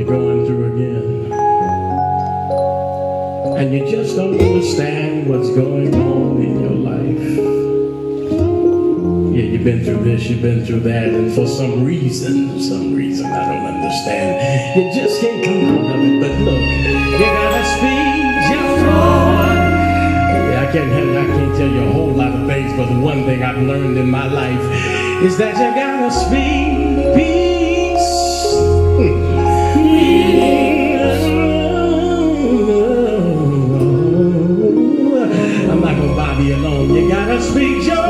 you're going through again, and you just don't understand what's going on in your life. Yeah, you've been through this, you've been through that, and for some reason I don't understand, you just can't come out of it. But look, you gotta speak your mind. Yeah, I can't tell you a whole lot of things, but the one thing I've learned in my life is that you gotta speak peace. I'm not gonna bother you alone. You gotta speak joy.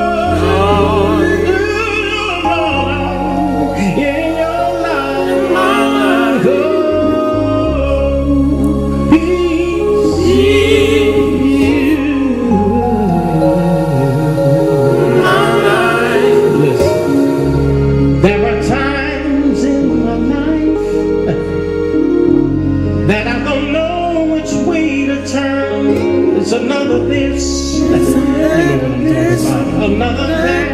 That I don't know which way to turn. It's another this. You know what I'm talking about. Another that,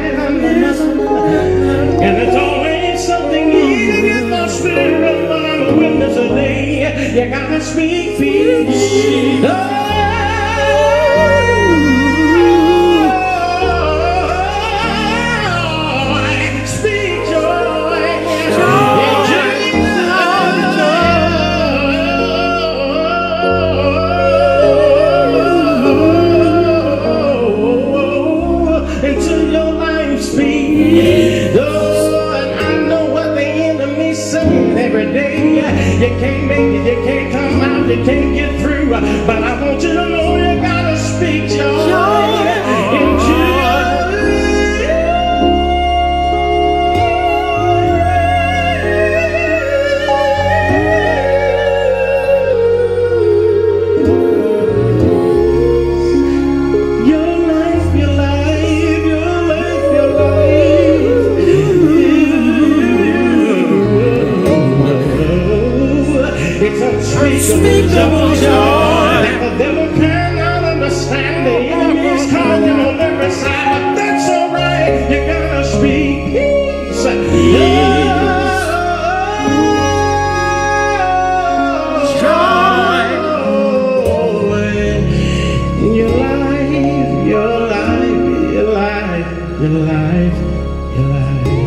and it's always something in my spirit. But I'm a witness today. You gotta speak peace. You can't make it, you can't come out, you can't get through. But I want you to know you gotta speak joy into your life. It's unspeakable joy that the devil cannot understand. The enemy is coming on every side, but that's all right. You gotta speak peace. Joy in your life, your life, your life, your life, your life.